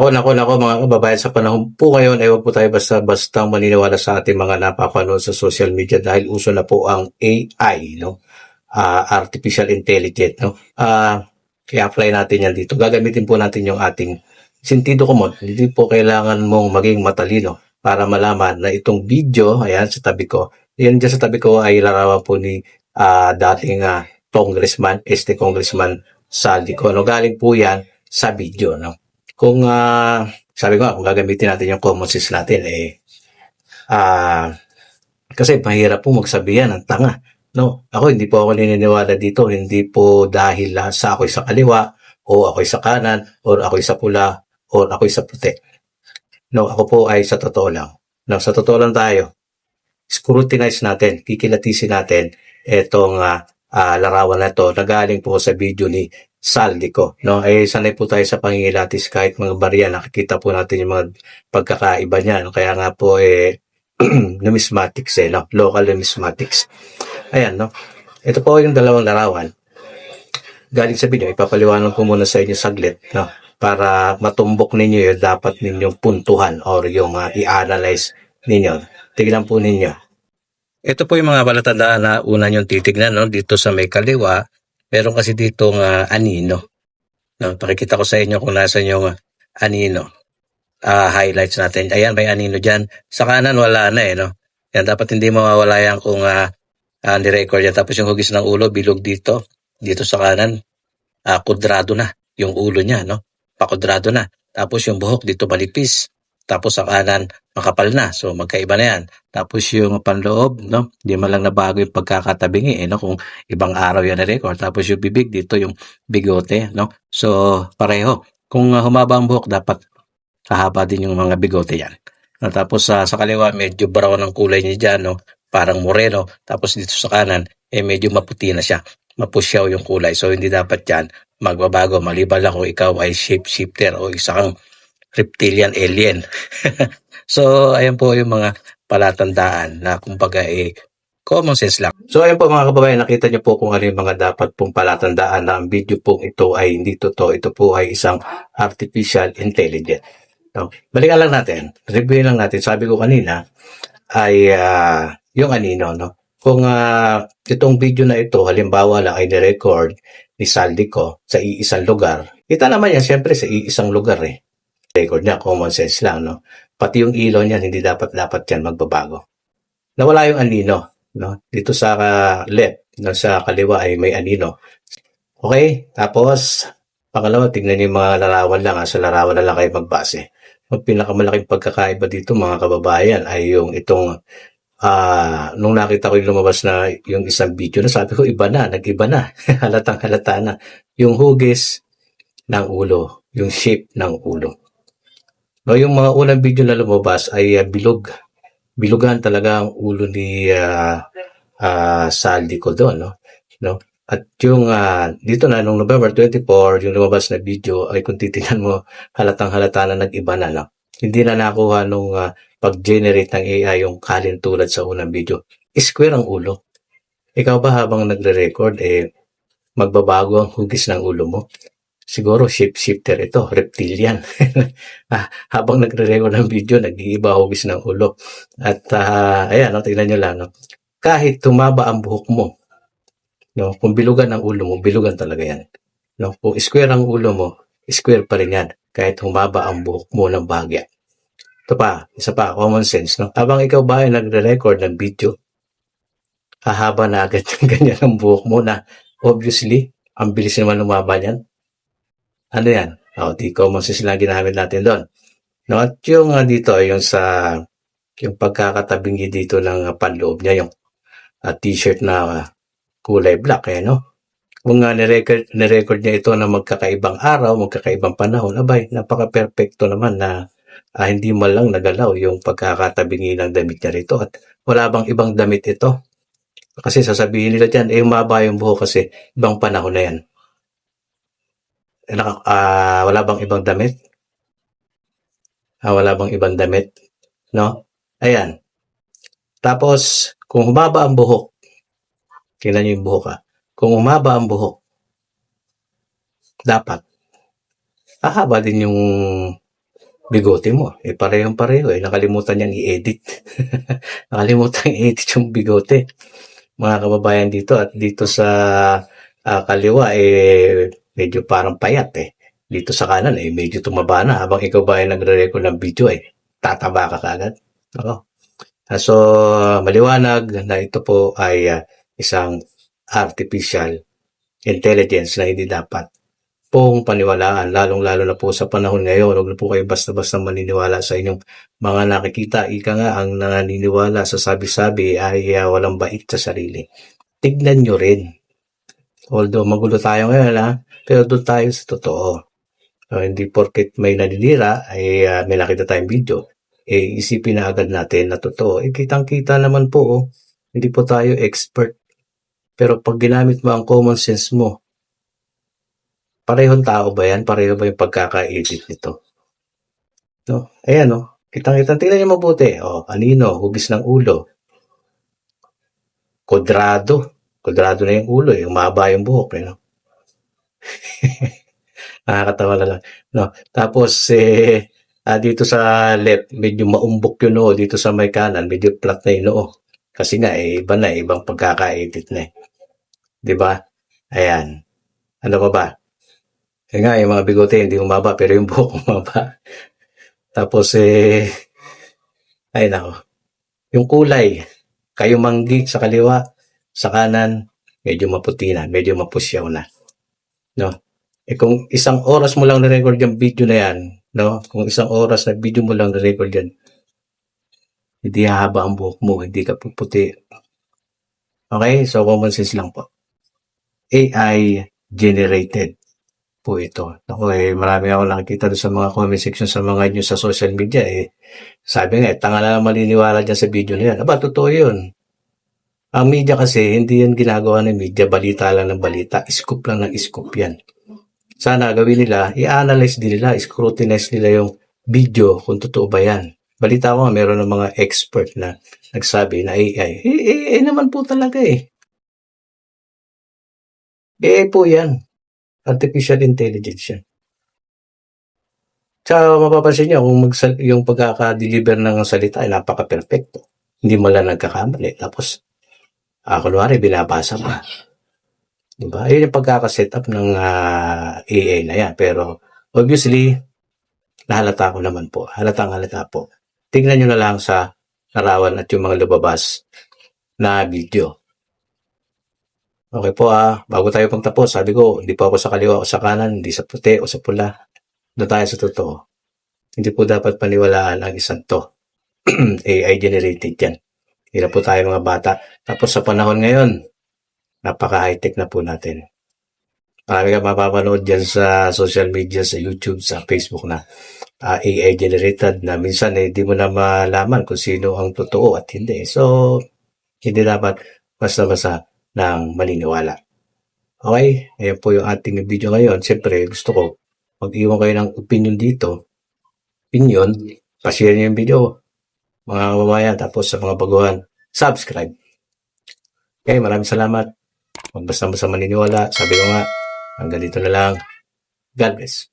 Nako mga kababayan, sa panahon po ngayon ay huwag po tayo basta-bastang maniniwala sa ating mga napapanood sa social media dahil uso na po ang AI, no? Artificial Intelligence, no? I-apply natin yan dito. Gagamitin po natin yung ating sentido komon. Hindi po kailangan mong maging matalino para malaman na itong video, ayan sa tabi ko, yan dyan sa tabi ko ay larawan po ni dating congressman, congressman Saldico. No? Galing po yan sa video, no? Kung sabi ko kung gagamitin natin yung common sense natin, ah, kasi mahirap po magsabi yan ng tanga. No, ako hindi po ako naniniwala dito, hindi po dahil sa ako'y sa kaliwa, o ako'y sa kanan, o ako'y sa pula, o ako'y sa puti. No, ako po ay sa totoo lang. No, sa totoo lang tayo. Scrutinize natin, kikilatisin natin itong larawan na ito na galing po sa video ni Saldico. No? Sanay po tayo sa pangingilatis kahit mga barya, nakikita po natin yung mga pagkakaiba niya. No? Kaya nga po numismatics no? Local numismatics. Ayan, no? Ito po yung dalawang larawan. Galing sa video, ipapaliwanag ko muna sa inyo saglit, no? Para matumbok ninyo yung dapat ninyong puntuhan or yung i-analyze ninyo. Tignan po ninyo. Ito po yung mga palatandaan na una nyong titignan, no? Dito sa may kaliwa, meron kasi dito anino. No? Pakikita ko sa inyo kung nasa yung anino. Highlights natin. Ayan, may anino dyan. Sa kanan, wala na no? Yan, dapat hindi mawawala yan kung ni-record yan. Tapos yung hugis ng ulo, bilog dito. Dito sa kanan, kudrado na yung ulo niya, no? Pakudrado na. Tapos yung buhok dito malipis. Tapos sa kanan, makapal na. So, magkaiba na yan. Tapos yung panloob, no? Hindi man lang nabago yung pagkakatabingi, no? Kung ibang araw yan na-record. Tapos yung bibig, dito yung bigote, no? So, pareho. Kung humaba ang buhok, dapat kahaba din yung mga bigote yan. No? Tapos sa kaliwa, medyo brown ang kulay niya dyan, no? Parang moreno. Tapos dito sa kanan, medyo maputi na siya. Mapusyaw yung kulay. So, hindi dapat yan magbabago. Maliban lang kung ikaw ay shapeshifter o isa kang reptilian alien. So, ayan po yung mga palatandaan na kumbaga common sense lang. So, ayan po mga kababayan, nakita niyo po kung ano yung mga dapat pong palatandaan na ang video pong ito ay hindi totoo. Ito po ay isang artificial intelligence. No? Balikan lang natin. Reviewin lang natin. Sabi ko kanina ay yung anino, no? Kung itong video na ito, halimbawa lang ay ni-record ni Saldico sa iisang lugar, kita naman yan siyempre sa iisang lugar record niya, common sense lang, no? Pati yung ilaw niyan, hindi dapat yan magbabago. Nawala yung anino, no? Dito sa left, no, sa kaliwa ay may anino. Okay? Tapos, pangalawa, tignan niyo yung mga larawan lang, sa larawan na lang kayo magbase. Ang pinakamalaking pagkakaiba dito mga kababayan ay yung itong nung nakita ko yung lumabas na yung isang video na sabi ko iba na, nag-iba na. Halatang halata na. Yung hugis ng ulo, yung shape ng ulo. No, yung mga unang video na lumabas ay bilog. Bilugan talaga ang ulo ni Saldico doon, no? At yung dito na nung November 24, yung lumabas na video ay kung titingnan mo halatang halata na nag-iba na, no? Hindi na nakuha nung pag-generate ng AI yung kalintulad sa unang video. Square ang ulo. Ikaw ba habang nagre-record, magbabago ang hugis ng ulo mo? Siguro shapeshifter ito, reptilian. Habang nagre-record ng video, nag-iiba hugis ng ulo. At ayan, tingnan nyo lang. No? Kahit tumaba ang buhok mo, no? Kung bilugan ang ulo mo, bilugan talaga yan. No? Kung square ang ulo mo, square pa rin yan. Kahit humaba ang buhok mo ng bahagya. Ito pa, isa pa, common sense, no? Habang ikaw ba ay nagre-record ng video, hahaba na agad yung ganyan ang buhok mo na obviously, ang bilis naman lumaba yan. Ano yan? Di common sense lang ginamit natin doon. No? At yung dito, yung sa yung pagkakatabingi dito ng panloob niya, yung t-shirt na kulay black, no? Kung nirecord niya ito na magkakaibang araw, magkakaibang panahon, abay, napaka-perfecto naman na hindi man lang nagalaw yung pagkakatabingi ng damit niya rito. At wala bang ibang damit ito? Kasi sasabihin nila dyan, umaba yung buhok kasi ibang panahon na yan. Wala bang ibang damit? Wala bang ibang damit? No? Ayan. Tapos, kung humaba ang buhok, tingnan niyo yung buhok Kung humaba ang buhok, dapat hahaba din yung bigote mo. Parehong-pareho nakalimutan niyang i-edit. Nakalimutan i-edit yung bigote. Mga kababayan dito at dito sa kaliwa medyo parang payat Dito sa kanan medyo tumaba na habang ikaw ba ay nagre-record ng video tataba ka kaagad. Oo. So, maliwanag na ito po ay isang artificial intelligence na hindi dapat pong paniwalaan, lalong-lalo na po sa panahon ngayon. Huwag na po kayo basta-basta maniniwala sa inyong mga nakikita. Ika nga, ang naniniwala sa sabi-sabi ay walang bait sa sarili. Tignan nyo rin. Although magulo tayo ngayon pero doon tayo sa totoo. Hindi porket may naninira ay may nakita tayong video. Isipin na agad natin na totoo. Kitang-kita naman po. Hindi po tayo expert. Pero pag ginamit mo ang common sense mo, parehong tao ba yan? Pareho ba yung pagkaka-edit nito? No? Ayan, kitang-kita. Tingnan niyo mabuti. Kanino? Hugis ng ulo. Kodrado. Kodrado na yung ulo. Umaba yung buhok. No? Nakakatawa na lang. No? Tapos, dito sa left, medyo maumbok yung noo. Dito sa may kanan, medyo flat na yung noo. Kasi nga, iba na. Ibang pagkaka-edit na. Diba? Ayan. Ano pa ba? Nga, yung mga bigote hindi umaba, pero yung buhok umaba. Tapos, ay nako. Yung kulay, kayo manggi sa kaliwa, sa kanan, medyo maputi na, medyo mapusyaw na. No? Kung isang oras mo lang na-record yung video na yan, no? Kung isang oras na video mo lang na-record yan, hindi hahaba ang buhok mo, hindi ka puputi. Okay? So, common sense lang po. AI generated po ito. Ako marami ako nakikita doon sa mga comment section sa mga news sa social media sabi nga tanga na maniniwala dyan sa video na yan. Aba, totoo yun. Ang media kasi, hindi yan ginagawa ng media, balita lang ng balita, scoop lang ng scoop yan. Sana gawin nila, i-analyze din nila, scrutinize nila yung video kung totoo ba yan. Balita ko nga, meron ng mga expert na nagsabi na AI. Naman po talaga AI po yan. Artificial intelligence yan. Tsaka mapapansin niyo kung yung pagkaka-deliver ng salita ay napaka-perfecto. Hindi mo lang nagkakamali. Tapos, kunwari, binabasa pa. Diba? Ayun yung pagkaka-set up ng AI na yan. Pero, obviously, nahalata ko naman po. Halatang-halata po. Tingnan nyo na lang sa larawan at yung mga lumabas na video. Okay po bago tayo pagtapos, sabi ko, hindi po ako sa kaliwa o sa kanan, hindi sa puti o sa pula. Doon tayo sa totoo. Hindi po dapat paniwalaan ang isang to. AI generated yan. Hindi na po tayo mga bata. Tapos sa panahon ngayon, napaka-high-tech na po natin. Marami ka mapapanood dyan sa social media, sa YouTube, sa Facebook na AI generated na minsan hindi mo na malaman kung sino ang totoo at hindi. So, hindi dapat basta-basta ng maniniwala. Okay? Ayan po yung ating video ngayon. Siyempre, gusto ko mag-iwan kayo ng opinion dito. Opinion, pa-share nyo yung video. Mga kababayan, tapos sa mga baguhan, subscribe. Okay, maraming salamat. Huwag basta-basta maniniwala. Sabi ko nga, hanggang dito na lang. God bless.